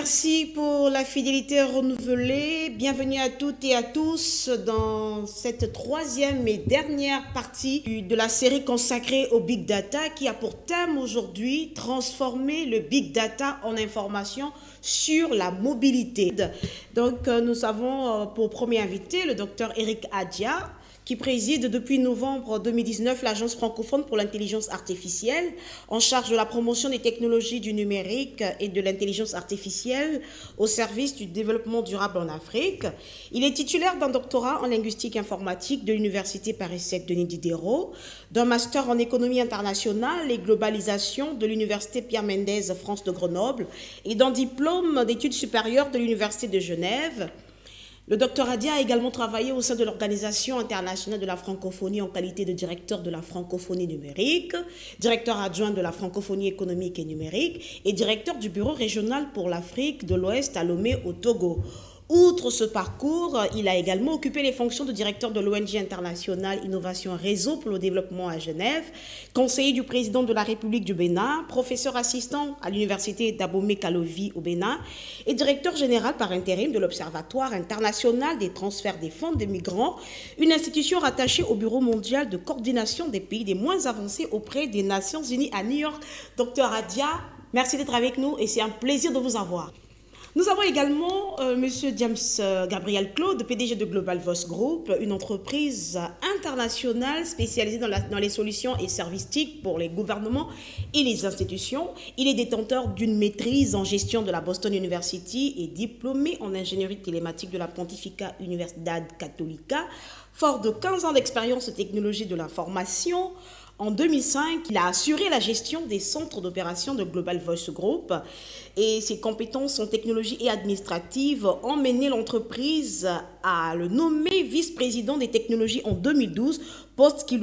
Merci pour la fidélité renouvelée. Bienvenue à toutes et à tous dans cette troisième et dernière partie de la série consacrée au Big Data qui a pour thème aujourd'hui transformer le Big Data en information sur la mobilité. Donc nous avons pour premier invité le docteur Eric Adia, qui préside depuis novembre 2019 l'Agence francophone pour l'intelligence artificielle, en charge de la promotion des technologies du numérique et de l'intelligence artificielle au service du développement durable en Afrique. Il est titulaire d'un doctorat en linguistique informatique de l'Université Paris 7 Denis Diderot, d'un master en économie internationale et globalisation de l'Université Pierre Mendès France de Grenoble et d'un diplôme d'études supérieures de l'Université de Genève. Le docteur Adia a également travaillé au sein de l'Organisation internationale de la francophonie en qualité de directeur de la francophonie numérique, directeur adjoint de la francophonie économique et numérique et directeur du bureau régional pour l'Afrique de l'Ouest à Lomé au Togo. Outre ce parcours, il a également occupé les fonctions de directeur de l'ONG internationale Innovation Réseau pour le développement à Genève, conseiller du président de la République du Bénin, professeur assistant à l'université d'Abomey-Calovi au Bénin et directeur général par intérim de l'Observatoire international des transferts des fonds des migrants, une institution rattachée au Bureau mondial de coordination des pays les moins avancés auprès des Nations Unies à New York. Docteur Adia, merci d'être avec nous et c'est un plaisir de vous avoir. Nous avons également M. James Gabriel Claude, PDG de Global Voice Group, une entreprise internationale spécialisée dans les solutions et services TIC pour les gouvernements et les institutions. Il est détenteur d'une maîtrise en gestion de la Boston University et diplômé en ingénierie télématique de la Pontificia Universidad Católica. Fort de 15 ans d'expérience en technologie de l'information, en 2005, il a assuré la gestion des centres d'opération de Global Voice Group et ses compétences en technologie et administrative ont mené l'entreprise à le nommer vice-président des technologies en 2012, poste qu'il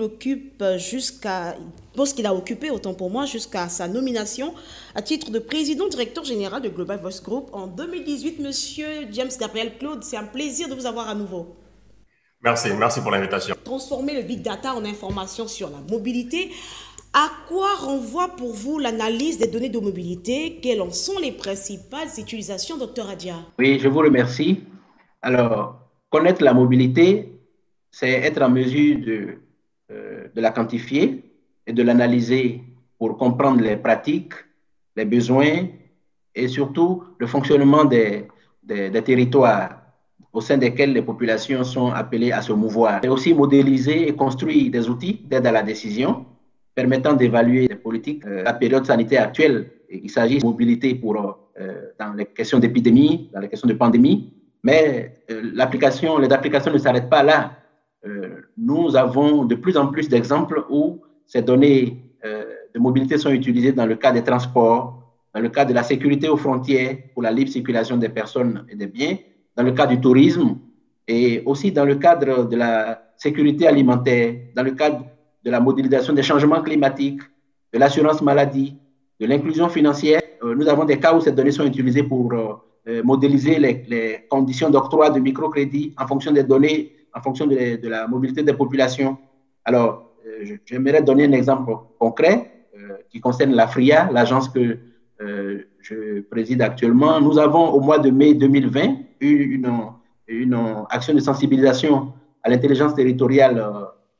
a occupé, autant pour moi, jusqu'à sa nomination à titre de président directeur général de Global Voice Group en 2018. Monsieur James Gabriel Claude, c'est un plaisir de vous avoir à nouveau. Merci pour l'invitation. Transformer le big data en information sur la mobilité. À quoi renvoie pour vous l'analyse des données de mobilité? Quelles en sont les principales utilisations, docteur Adia? Oui, je vous remercie. Alors, connaître la mobilité, c'est être en mesure de la quantifier et de l'analyser pour comprendre les pratiques, les besoins et surtout le fonctionnement des territoires au sein desquels les populations sont appelées à se mouvoir. Et aussi modéliser et construire des outils d'aide à la décision permettant d'évaluer les politiques. La période sanitaire actuelle, il s'agit de mobilité dans les questions d'épidémie, dans les questions de pandémie, mais les applications ne s'arrêtent pas là. Nous avons de plus en plus d'exemples où ces données de mobilité sont utilisées dans le cadre des transports, dans le cadre de la sécurité aux frontières pour la libre circulation des personnes et des biens, dans le cadre du tourisme et aussi dans le cadre de la sécurité alimentaire, dans le cadre de la modélisation des changements climatiques, de l'assurance maladie, de l'inclusion financière. Nous avons des cas où ces données sont utilisées pour modéliser les conditions d'octroi de microcrédits en fonction des données, en fonction de la mobilité des populations. Alors, j'aimerais donner un exemple concret qui concerne la FRIA, l'agence que je préside actuellement. Nous avons, au mois de mai 2020, eu une action de sensibilisation à l'intelligence territoriale,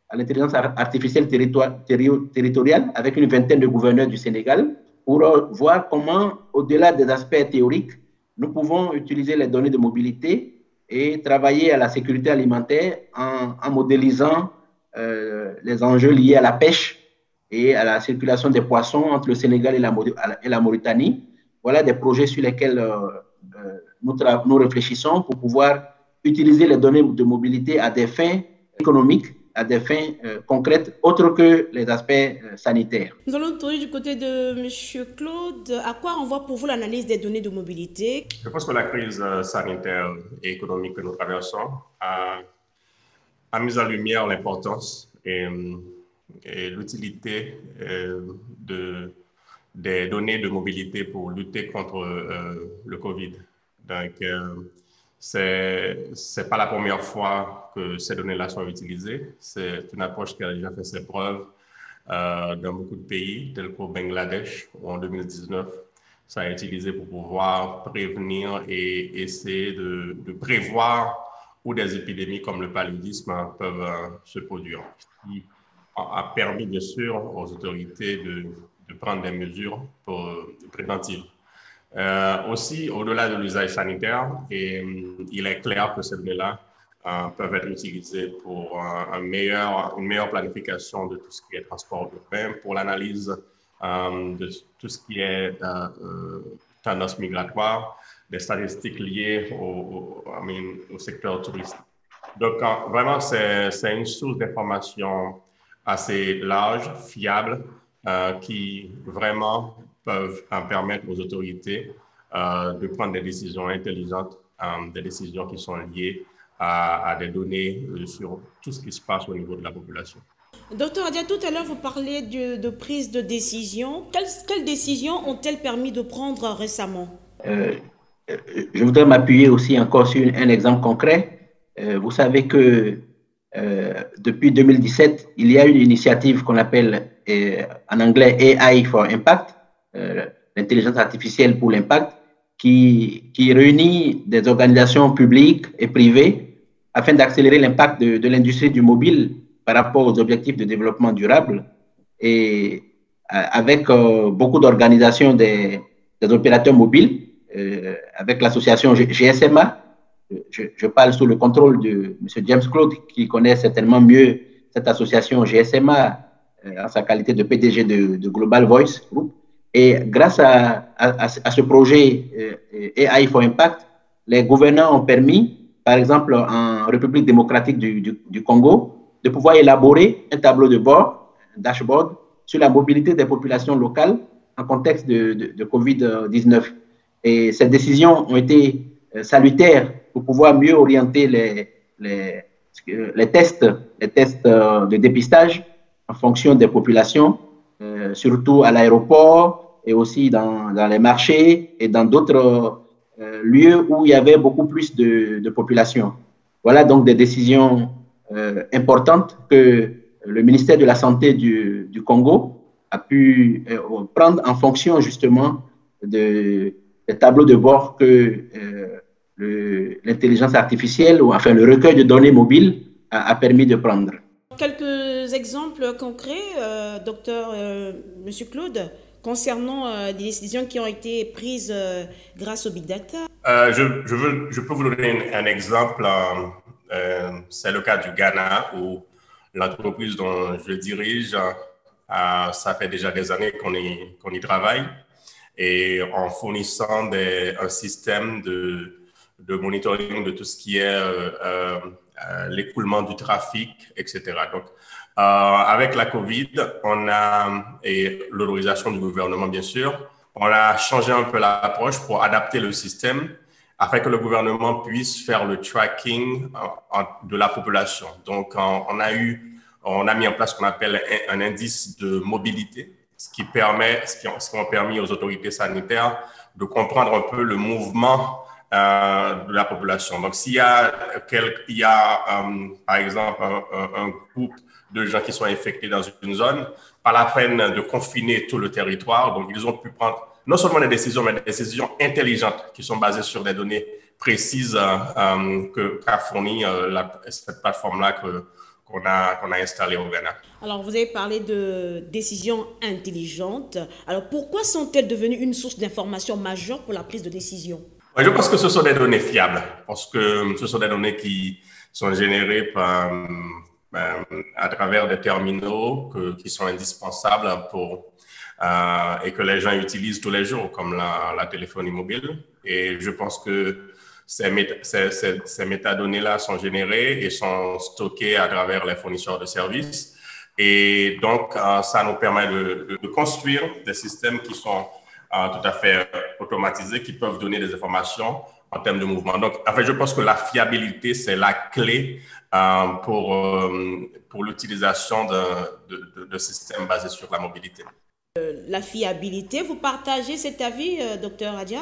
à l'intelligence artificielle territoriale avec une vingtaine de gouverneurs du Sénégal pour voir comment, au-delà des aspects théoriques, nous pouvons utiliser les données de mobilité et travailler à la sécurité alimentaire en modélisant les enjeux liés à la pêche et à la circulation des poissons entre le Sénégal et la Mauritanie. Voilà des projets sur lesquels nous réfléchissons pour pouvoir utiliser les données de mobilité à des fins économiques, à des fins concrètes, autres que les aspects sanitaires. Nous allons tourner du côté de M. Claude. À quoi renvoie pour vous l'analyse des données de mobilité? Je pense que la crise sanitaire et économique que nous traversons a mis en lumière l'importance et l'utilité des données de mobilité pour lutter contre le Covid. Donc, c'est pas la première fois que ces données-là sont utilisées. C'est une approche qui a déjà fait ses preuves dans beaucoup de pays, tels qu'au Bangladesh, où en 2019, ça est utilisé pour pouvoir prévenir et essayer de prévoir où des épidémies comme le paludisme peuvent se produire. Ce qui a permis, bien sûr, aux autorités de prendre des mesures préventives. Aussi, au-delà de l'usage sanitaire, il est clair que ces données-là peuvent être utilisées pour une meilleure planification de tout ce qui est transport urbain, pour l'analyse de tout ce qui est tendance migratoire, des statistiques liées au secteur touristique. Donc, vraiment, c'est une source d'information assez large, fiable, qui vraiment peuvent permettre aux autorités de prendre des décisions intelligentes, des décisions qui sont liées à des données sur tout ce qui se passe au niveau de la population. Docteur Adia, tout à l'heure, vous parliez de prise de décision. Quelles décisions ont-elles permis de prendre récemment? Je voudrais m'appuyer aussi encore sur un exemple concret. Vous savez que depuis 2017, il y a une initiative qu'on appelle en anglais AI for Impact, l'intelligence artificielle pour l'impact, qui réunit des organisations publiques et privées afin d'accélérer l'impact de l'industrie du mobile par rapport aux objectifs de développement durable, et avec beaucoup d'organisations des opérateurs mobiles, avec l'association GSMA. Je parle sous le contrôle de M. James Claude, qui connaît certainement mieux cette association GSMA en sa qualité de PDG de Global Voice Group. Et grâce à ce projet AI for Impact, les gouvernants ont permis, par exemple en République démocratique du Congo, de pouvoir élaborer un tableau de bord, un dashboard, sur la mobilité des populations locales en contexte de COVID-19. Et ces décisions ont été salutaires pour pouvoir mieux orienter les tests de dépistage en fonction des populations, surtout à l'aéroport et aussi dans les marchés et dans d'autres lieux où il y avait beaucoup plus de population. Voilà donc des décisions importantes que le ministère de la Santé du Congo a pu prendre en fonction justement des tableaux de bord que l'intelligence artificielle, ou enfin le recueil de données mobiles a permis de prendre. Quelques exemples concrets, docteur Monsieur Claude, concernant des décisions qui ont été prises grâce au Big Data. Je peux vous donner un exemple. C'est le cas du Ghana, où l'entreprise dont je dirige, ça fait déjà des années qu'on y travaille, et en fournissant un système de monitoring de tout ce qui est l'écoulement du trafic, etc. Donc, avec la COVID, et l'autorisation du gouvernement, bien sûr, on a changé un peu l'approche pour adapter le système afin que le gouvernement puisse faire le tracking de la population. Donc, on a mis en place ce qu'on appelle un indice de mobilité, ce qui a permis aux autorités sanitaires de comprendre un peu le mouvement de la population. Donc, s'il y a, par exemple, un groupe de gens qui sont infectés dans une zone, pas la peine de confiner tout le territoire. Donc, ils ont pu prendre non seulement des décisions, mais des décisions intelligentes qui sont basées sur des données précises qu'a fourni cette plateforme-là qu'on a installée au Ghana. Alors, vous avez parlé de décisions intelligentes. Alors, pourquoi sont-elles devenues une source d'information majeure pour la prise de décision? Je pense que ce sont des données fiables, parce que ce sont des données qui sont générées à travers des terminaux qui sont indispensables et que les gens utilisent tous les jours, comme la téléphonie mobile. Et je pense que ces métadonnées-là sont générées et sont stockées à travers les fournisseurs de services. Et donc, ça nous permet de construire des systèmes qui sont tout à fait automatisés, qui peuvent donner des informations en termes de mouvement. Donc, en fait, je pense que la fiabilité, c'est la clé pour l'utilisation de systèmes basés sur la mobilité. La fiabilité, vous partagez cet avis, docteur Adia?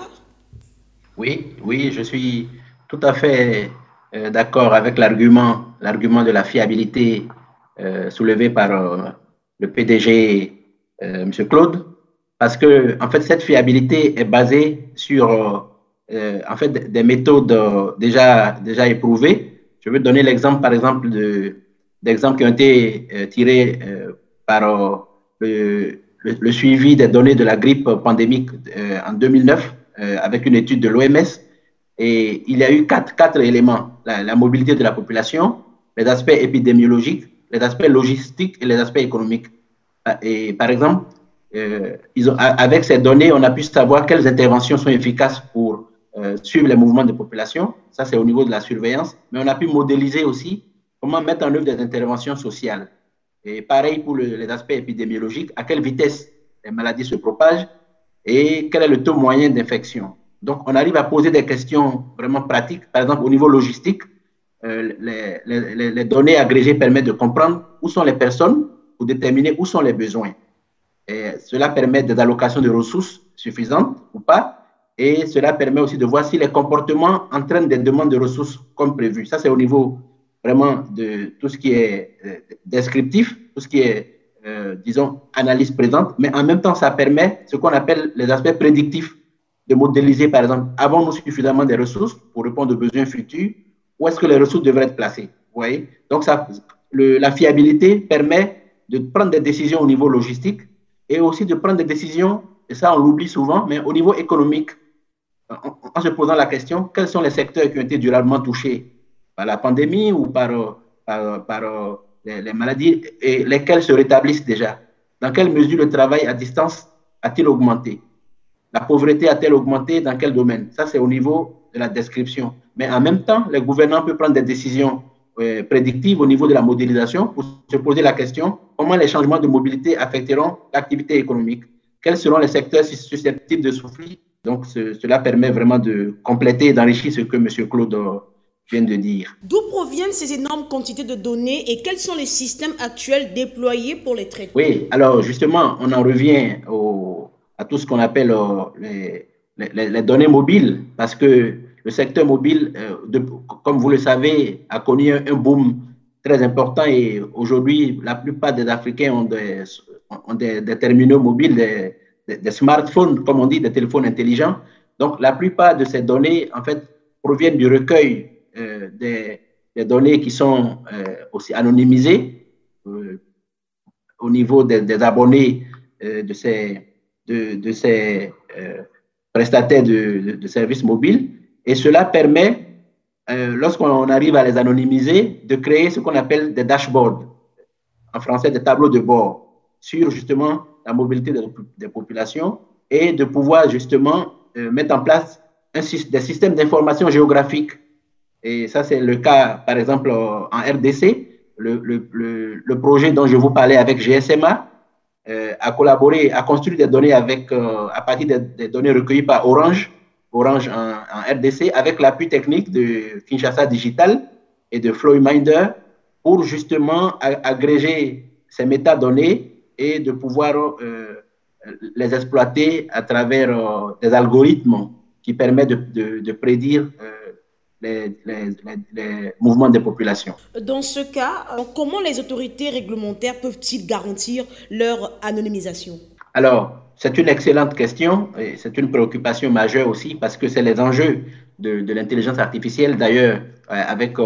Oui, je suis tout à fait d'accord avec l'argument de la fiabilité soulevé par le PDG, M. Claude. parce que, en fait, cette fiabilité est basée sur, en fait, des méthodes déjà éprouvées. Je vais donner l'exemple, par exemple, d'exemples qui ont été tirés par le suivi des données de la grippe pandémique en 2009 avec une étude de l'OMS. Et il y a eu quatre éléments: la mobilité de la population, les aspects épidémiologiques, les aspects logistiques et les aspects économiques. Et par exemple, avec ces données, on a pu savoir quelles interventions sont efficaces pour suivre les mouvements de population. Ça, c'est au niveau de la surveillance. Mais on a pu modéliser aussi comment mettre en œuvre des interventions sociales. Et pareil pour les aspects épidémiologiques, à quelle vitesse les maladies se propagent et quel est le taux moyen d'infection. Donc, on arrive à poser des questions vraiment pratiques. Par exemple, au niveau logistique, les données agrégées permettent de comprendre où sont les personnes pour déterminer où sont les besoins. Et cela permet des allocations de ressources suffisantes ou pas. Et cela permet aussi de voir si les comportements entraînent des demandes de ressources comme prévu. Ça, c'est au niveau vraiment de tout ce qui est descriptif, tout ce qui est, disons, analyse présente. Mais en même temps, ça permet ce qu'on appelle les aspects prédictifs, de modéliser, par exemple, avons-nous suffisamment de ressources pour répondre aux besoins futurs? Où est-ce que les ressources devraient être placées? Vous voyez? Donc, la fiabilité permet de prendre des décisions au niveau logistique et aussi de prendre des décisions, et ça on l'oublie souvent, mais au niveau économique, en se posant la question, quels sont les secteurs qui ont été durablement touchés par la pandémie ou par les maladies et lesquels se rétablissent déjà? Dans quelle mesure le travail à distance a-t-il augmenté? La pauvreté a-t-elle augmenté? Dans quel domaine? Ça, c'est au niveau de la description. Mais en même temps, les gouvernants peuvent prendre des décisions prédictives au niveau de la modélisation pour se poser la question: comment les changements de mobilité affecteront l'activité économique? Quels seront les secteurs susceptibles de souffrir? Donc, cela permet vraiment de compléter et d'enrichir ce que M. Claude vient de dire. D'où proviennent ces énormes quantités de données et quels sont les systèmes actuels déployés pour les traiter? Oui, alors justement, on en revient à tout ce qu'on appelle les données mobiles, parce que le secteur mobile, comme vous le savez, a connu un boom très important et aujourd'hui, la plupart des Africains ont des terminaux mobiles, des smartphones, comme on dit, des téléphones intelligents. Donc, la plupart de ces données, en fait, proviennent du recueil des données qui sont aussi anonymisées au niveau des abonnés de ces prestataires de services mobiles. Et cela permet, lorsqu'on arrive à les anonymiser, de créer ce qu'on appelle des dashboards, en français des tableaux de bord, sur justement la mobilité des populations et de pouvoir justement mettre en place des systèmes d'information géographique. Et ça, c'est le cas, par exemple, en RDC, le projet dont je vous parlais avec GSMA a collaboré, a construit des données à partir des données recueillies par Orange en RDC, avec l'appui technique de Kinshasa Digital et de Flowminder pour justement agréger ces métadonnées et de pouvoir les exploiter à travers des algorithmes qui permettent de prédire les mouvements des populations. Dans ce cas, comment les autorités réglementaires peuvent-ils garantir leur anonymisation? Alors, c'est une excellente question et c'est une préoccupation majeure aussi parce que c'est les enjeux de l'intelligence artificielle. D'ailleurs, avec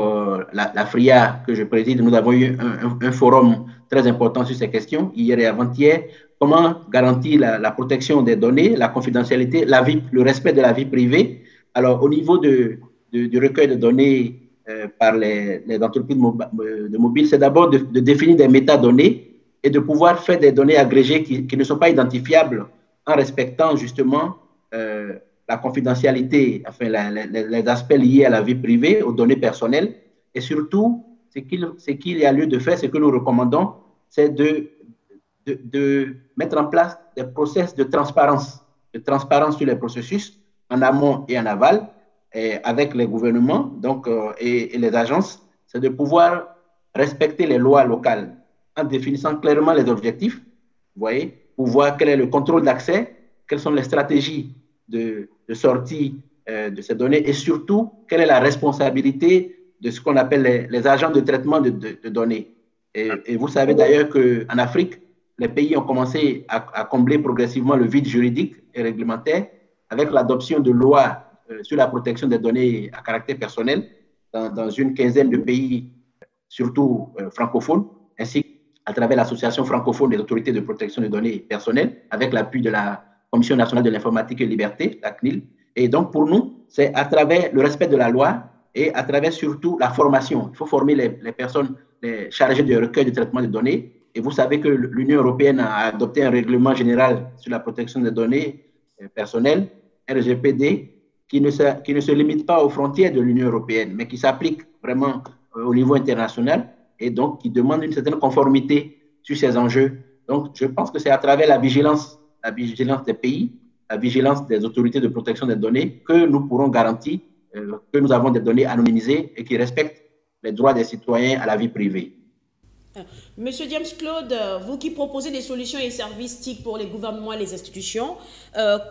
la FRIA que je préside, nous avons eu un forum très important sur ces questions, hier et avant-hier. Comment garantir la protection des données, la confidentialité, le respect de la vie privée? Alors, au niveau du recueil de données par les entreprises de mobile, c'est d'abord de définir des métadonnées et de pouvoir faire des données agrégées qui ne sont pas identifiables en respectant justement la confidentialité, enfin les aspects liés à la vie privée, aux données personnelles. Et surtout, ce qu'il y a lieu de faire, ce que nous recommandons, c'est de mettre en place des process de transparence sur les processus en amont et en aval, avec les gouvernements donc, et les agences, c'est de pouvoir respecter les lois locales en définissant clairement les objectifs, vous voyez, pour voir quel est le contrôle d'accès, quelles sont les stratégies de sortie de ces données et surtout, quelle est la responsabilité de ce qu'on appelle les agents de traitement de données. Et vous savez d'ailleurs qu'en Afrique, les pays ont commencé à combler progressivement le vide juridique et réglementaire avec l'adoption de lois sur la protection des données à caractère personnel dans une quinzaine de pays, surtout francophones, ainsi qu'à travers l'Association francophone des autorités de protection des données personnelles, avec l'appui de la Commission nationale de l'informatique et liberté, la CNIL. Et donc, pour nous, c'est à travers le respect de la loi et à travers surtout la formation. Il faut former les personnes chargées de recueil de traitement des données. Et vous savez que l'Union européenne a adopté un règlement général sur la protection des données personnelles, RGPD, qui ne se limite pas aux frontières de l'Union européenne, mais qui s'applique vraiment au niveau international et donc qui demande une certaine conformité sur ces enjeux. Donc, je pense que c'est à travers la vigilance des pays, la vigilance des autorités de protection des données que nous pourrons garantir que nous avons des données anonymisées et qui respectent les droits des citoyens à la vie privée. Monsieur James Claude, vous qui proposez des solutions et services TIC pour les gouvernements et les institutions,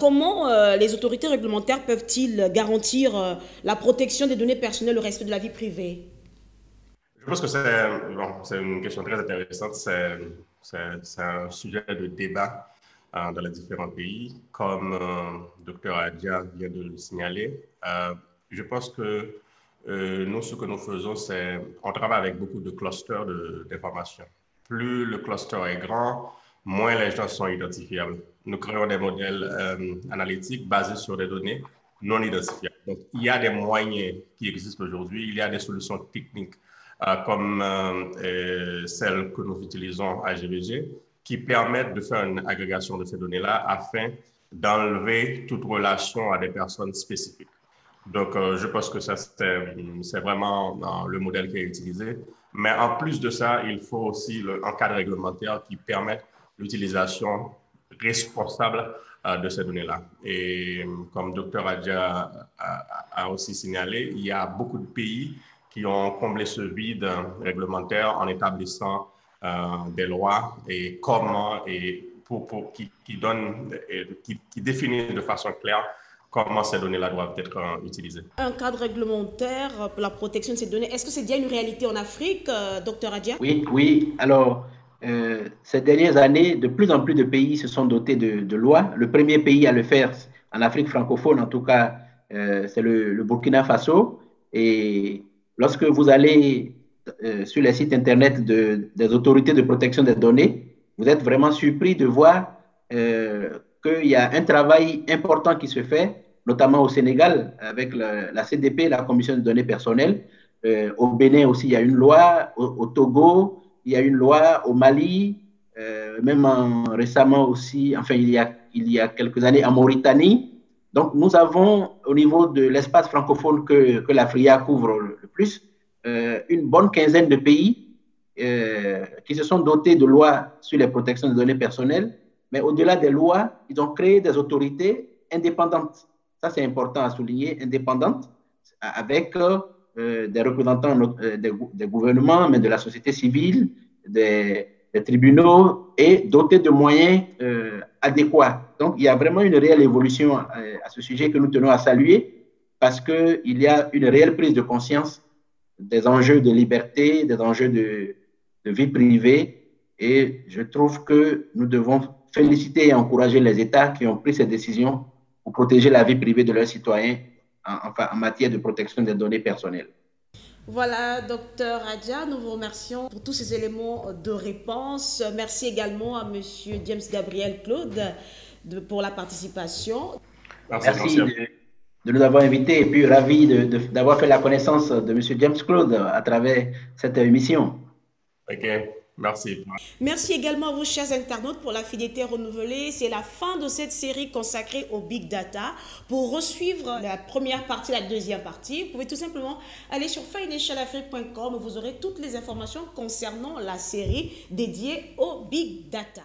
comment les autorités réglementaires peuvent-ils garantir la protection des données personnelles, le respect de la vie privée? Je pense que c'est une question très intéressante. C'est un sujet de débat dans les différents pays. Comme Dr Adja vient de le signaler, je pense que nous, ce que nous faisons, c'est on travaille avec beaucoup de clusters d'informations. Plus le cluster est grand, moins les gens sont identifiables. Nous créons des modèles analytiques basés sur des données non identifiables. Donc, il y a des moyens qui existent aujourd'hui, il y a des solutions techniques comme celles que nous utilisons à GVG qui permettent de faire une agrégation de ces données-là afin d'enlever toute relation à des personnes spécifiques. Donc, je pense que ça, c'est vraiment le modèle qui est utilisé. Mais en plus de ça, il faut aussi un cadre réglementaire qui permette l'utilisation responsable de ces données-là. Et comme Dr Adja a aussi signalé, il y a beaucoup de pays qui ont comblé ce vide réglementaire en établissant des lois et comment et qui définissent de façon claire comment ces données-là doivent être utilisées. Un cadre réglementaire pour la protection de ces données, est-ce que c'est déjà une réalité en Afrique, Dr Adja? Oui. Alors, ces dernières années, de plus en plus de pays se sont dotés de lois. Le premier pays à le faire en Afrique francophone, en tout cas, c'est le Burkina Faso. Et lorsque vous allez sur les sites Internet des autorités de protection des données, vous êtes vraiment surpris de voir qu'il y a un travail important qui se fait, notamment au Sénégal, avec la CDP, la Commission des données personnelles. Au Bénin aussi, il y a une loi. Au Togo, il y a une loi. Au Mali, même récemment aussi, enfin, il y a quelques années, en Mauritanie. Donc, nous avons, au niveau de l'espace francophone que l'Africa couvre le plus, une bonne quinzaine de pays qui se sont dotés de lois sur les protections des données personnelles. Mais au-delà des lois, ils ont créé des autorités indépendantes. Ça, c'est important à souligner, indépendantes, avec des représentants des gouvernements, mais de la société civile, des tribunaux et dotés de moyens adéquats. Donc, il y a vraiment une réelle évolution à ce sujet que nous tenons à saluer parce qu'il y a une réelle prise de conscience des enjeux de liberté, des enjeux de vie privée. Et je trouve que nous devons féliciter et encourager les États qui ont pris ces décisions pour protéger la vie privée de leurs citoyens en matière de protection des données personnelles. Voilà, Dr Adja, nous vous remercions pour tous ces éléments de réponse. Merci également à M. James Gabriel Claude pour la participation. Merci de nous avoir invités et puis ravi d'avoir fait la connaissance de M. James Claude à travers cette émission. OK. Merci. Merci également à vous, chers internautes, pour la fidélité renouvelée. C'est la fin de cette série consacrée au Big Data. Pour resuivre la première partie, la deuxième partie, vous pouvez tout simplement aller sur financialafrique.com. Vous aurez toutes les informations concernant la série dédiée au Big Data.